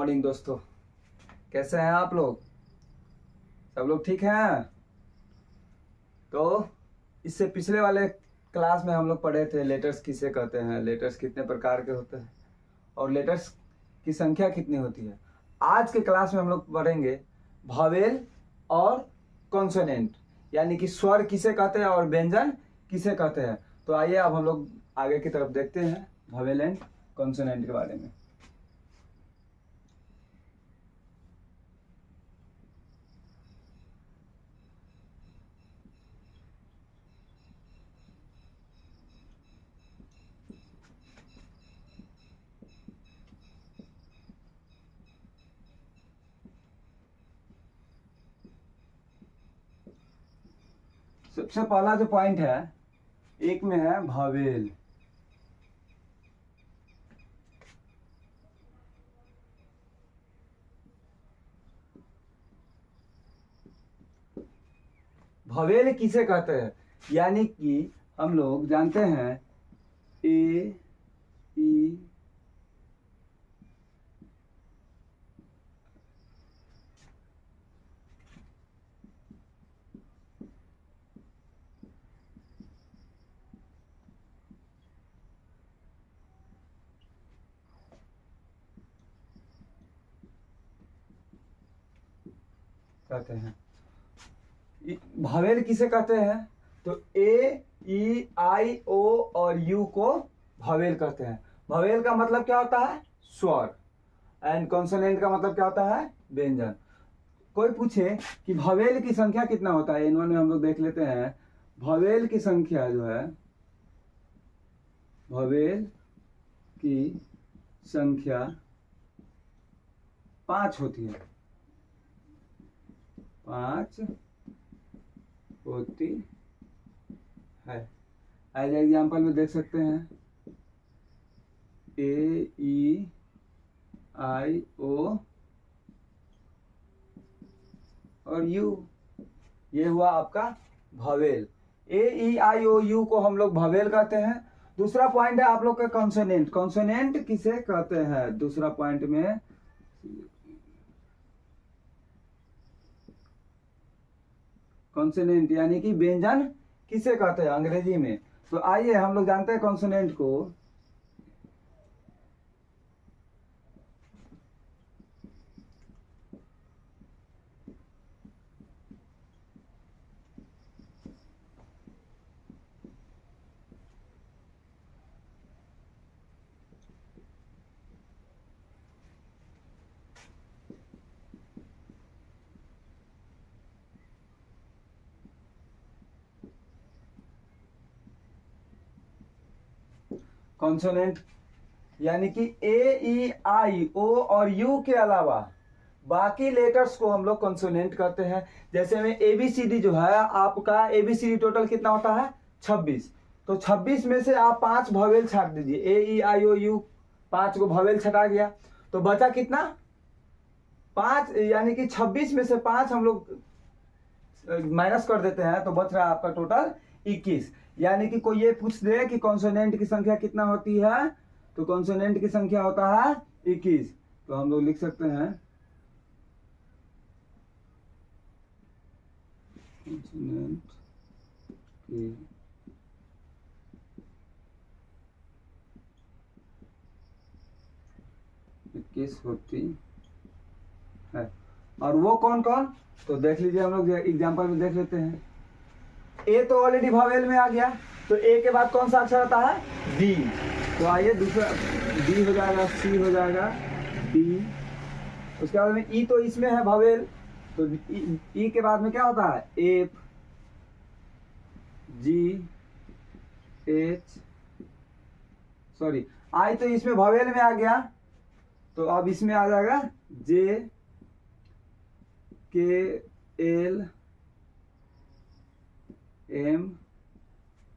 Morning दोस्तों, कैसे हैं आप लोग? सब लोग ठीक हैं? तो इससे पिछले वाले क्लास में हम लोग पढ़े थे लेटर्स किसे कहते हैं, लेटर्स कितने प्रकार के होते हैं और लेटर्स की संख्या कितनी होती है। आज के क्लास में हम लोग पढ़ेंगे भावेल और कॉन्सोनेंट, यानी कि स्वर किसे कहते हैं और व्यंजन किसे कहते हैं। तो आइए अब हम लोग आगे की तरफ देखते हैं भावेल एंड कॉन्सोनेंट के बारे में। सबसे पहला जो पॉइंट है, एक में है भावेल। भावेल किसे कहते हैं, यानी कि हम लोग जानते हैं ए ई कहते हैं। भावेल किसे कहते हैं? तो ए ई आई ओ और यू को भावेल कहते हैं। भावेल का मतलब क्या होता है? स्वर। एंड कॉन्सोनेंट का मतलब क्या होता है? व्यंजन। कोई पूछे कि भावेल की संख्या कितना होता है, इन में हम लोग देख लेते हैं। भावेल की संख्या जो है, भावेल की संख्या 5 होती है। 5 होती है। एज एग्जाम्पल में देख सकते हैं ए ई आई ओ और यू, ये हुआ आपका vowel. A E I O you को हम लोग भावेल कहते हैं। दूसरा पॉइंट है आप लोग का कॉन्सोनेंट। कॉन्सोनेंट किसे कहते हैं? दूसरा पॉइंट में कॉन्सोनेंट यानी कि व्यंजन किसे कहते हैं अंग्रेजी में। तो आइए हम लोग जानते हैं कॉन्सोनेंट को। कॉन्सोनेंट यानी कि ए ई आई ओ और यू के अलावा बाकी लेटर्स को हम लोग कॉन्सोनेंट कहते हैं। जैसे में एबीसीडी जो है, आपका एबीसीडी टोटल कितना होता है? 26। तो 26 में से आप 5 भावेल छाट दीजिए। ए ई आई ओ यू 5 को भावेल छटा गया, तो बचा कितना? 5, यानी कि 26 में से 5 हम लोग माइनस कर देते हैं, तो बच रहा है आपका टोटल 21। यानी कि कोई ये पूछ दे कि कॉन्सोनेंट की संख्या कितना होती है, तो कॉन्सोनेंट की संख्या होता है 21। तो हम लोग लिख सकते हैं कॉन्सोनेंट की इक्कीस होती है। और वो कौन कौन? तो देख लीजिए, हम लोग एग्जांपल में देख लेते हैं। ए तो ऑलरेडी भावेल में आ गया, तो ए के बाद कौन सा अक्षर आता है? डी। तो आइए दूसरा डी हो जाएगा, सी हो जाएगा, डी। उसके बाद में ई तो इसमें है भावेल, तो ई के बाद में क्या होता है? F, G, H, sorry I तो इसमें भावेल में आ गया, तो अब इसमें आ जाएगा जे, के, एल, एम,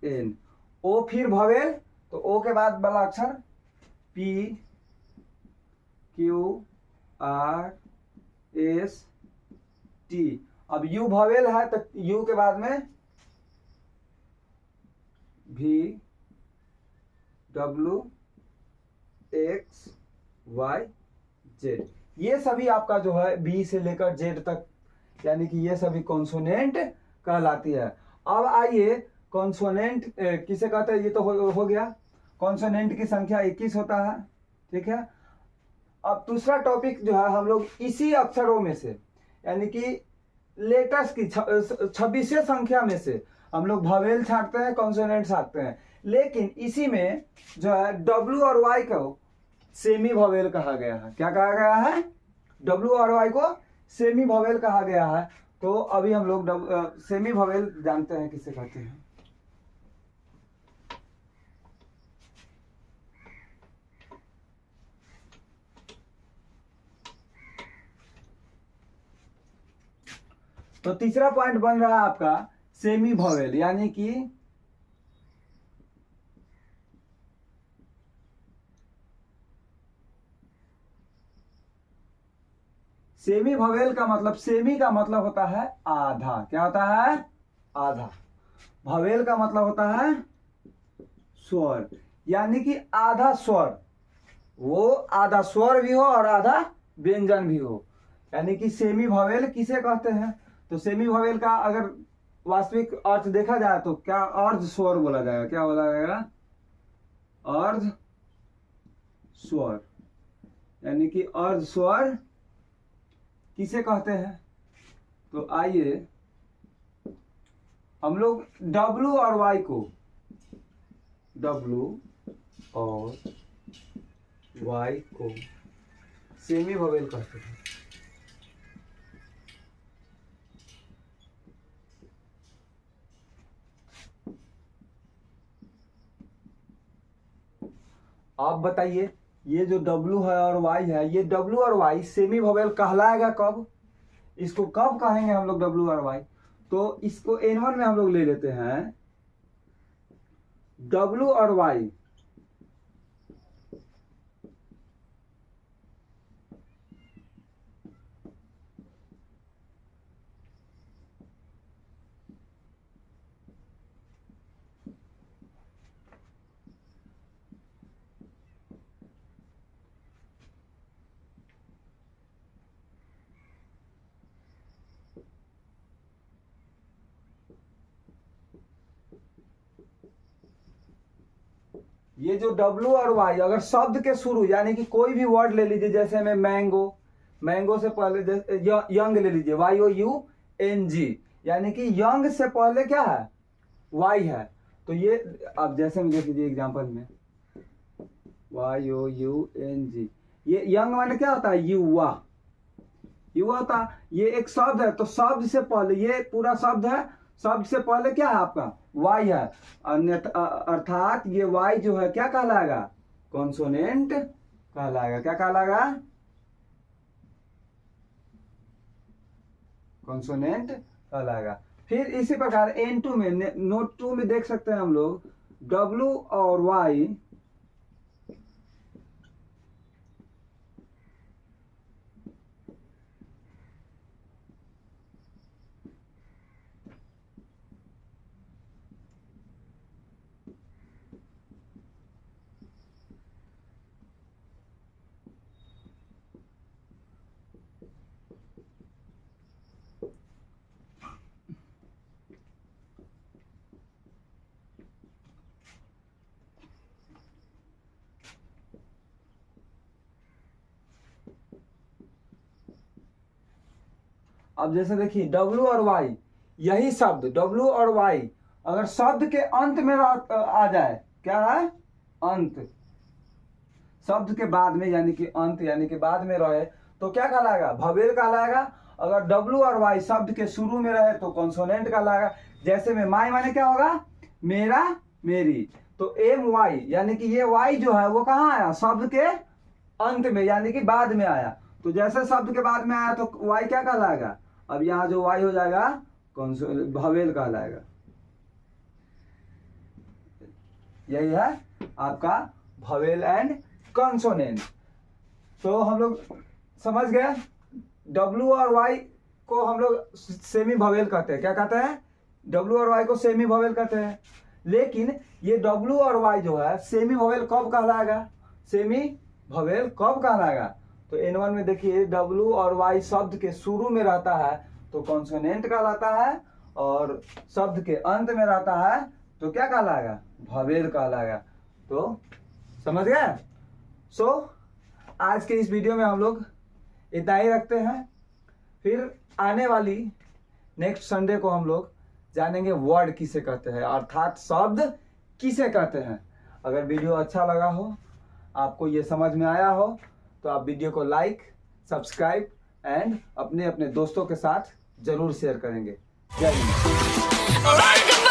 एन। ओ फिर भावेल, तो ओ के बाद वाला अक्षर P, Q, R, S, T. अब यू भावेल है, तो यू के बाद में भी, डब्ल्यू, एक्स, वाई, जेड। ये सभी आपका जो है बी से लेकर जेड तक, यानी कि ये सभी कॉन्सोनेंट कहलाती है। अब आइए कॉन्सोनेंट किसे कहते हैं, ये तो हो गया। कॉन्सोनेंट की संख्या 21 होता है, ठीक है। अब दूसरा टॉपिक जो है हम लोग इसी अक्षरों में से, यानी कि लेटर्स की 26 संख्या में से हम लोग भवेल छांटते हैं, कॉन्सोनेंट छांटते हैं। लेकिन इसी में जो है डब्ल्यू और वाई को सेमी भवेल कहा गया है। क्या कहा गया है? डब्ल्यू और वाई को सेमी भवेल कहा गया है। तो अभी हम लोग सेमी भवेल जानते हैं किसे कहते हैं। तो तीसरा पॉइंट बन रहा है आपका सेमी भवेल, यानी कि सेमी भवेल का मतलब, सेमी का मतलब होता है आधा। क्या होता है? आधा। भवेल का मतलब होता है स्वर, यानी कि आधा स्वर, वो आधा स्वर भी हो और आधा व्यंजन भी हो, यानी कि सेमी भवेल किसे कहते हैं। तो सेमी भवेल का अगर वास्तविक अर्थ देखा जाए तो क्या अर्ध स्वर बोला जाएगा। क्या बोला जाएगा? अर्ध स्वर, यानी कि अर्ध स्वर किसे कहते हैं। तो आइए हम लोग डब्लू और वाई को, डब्लू और वाई को सेमी भवेल कहते हैं। आप बताइए, ये जो W है और Y है, ये W और Y सेमी भवेल कहलाएगा कब? इसको कब कहेंगे हम लोग W और Y? तो इसको N1 में हम लोग ले लेते हैं W और Y। ये जो W और Y अगर शब्द के शुरू, यानी कि कोई भी वर्ड ले लीजिए, जैसे में मैंगो, मैंगो से पहले यंग ले लीजिए, YOUNG, यानी कि यंग से पहले क्या है? Y है। तो ये अब जैसे में देख लीजिए एग्जाम्पल में YOUNG, ये यंग माने क्या होता है? युवा, युवा होता। ये एक शब्द है, तो शब्द से पहले, ये पूरा शब्द है, शब्द से पहले क्या है आपका? Y है। अर्थात ये Y जो है क्या कहलाएगा? कॉन्सोनेंट कहलाएगा। क्या कहलाएगा? कॉन्सोनेंट कहलाएगा। फिर इसी प्रकार N2 में, नोट 2 में देख सकते हैं हम लोग W और Y अब जैसे देखिए W और Y, यही शब्द W और Y अगर शब्द के अंत में आ जाए, क्या है? अंत, शब्द के बाद में, यानी कि अंत, यानी कि बाद में रहे, तो क्या कहलाएगा? भवेल कहलाएगा। अगर W और Y शब्द के शुरू में रहे तो कॉन्सोनेंट कहलाएगा। जैसे में माई माने क्या होगा? मेरा, मेरी। तो MY, यानी कि ये Y जो है वो कहाँ आया? शब्द के अंत में, यानी कि बाद में आया। तो जैसे शब्द के बाद में आया तो Y क्या कहलाएगा? अब यहाँ जो Y हो जाएगा भवेल कहलाएगा। यही है आपका भवेल एंड कॉन्सोनेंट। तो हम लोग समझ गए, W और Y को हम लोग सेमी भवेल कहते हैं। क्या कहते हैं? W और Y को सेमी भवेल कहते हैं। लेकिन ये W और Y जो है सेमी भवेल कब कहलाएगा? सेमी भवेल कब कहलाएगा? तो N1 में देखिए W और Y शब्द के शुरू में रहता है तो कॉन्सोनेंट कहलाता है, और शब्द के अंत में रहता है तो क्या कहलाएगा? भवेल कहलाएगा। तो समझ गए? सो आज के इस वीडियो में हम लोग इतना ही रखते हैं। फिर आने वाली नेक्स्ट संडे को हम लोग जानेंगे वर्ड किसे कहते हैं, अर्थात शब्द किसे कहते हैं। अगर वीडियो अच्छा लगा हो, आपको ये समझ में आया हो, तो आप वीडियो को लाइक, सब्सक्राइब एंड अपने अपने दोस्तों के साथ जरूर शेयर करेंगे। जय हिंद।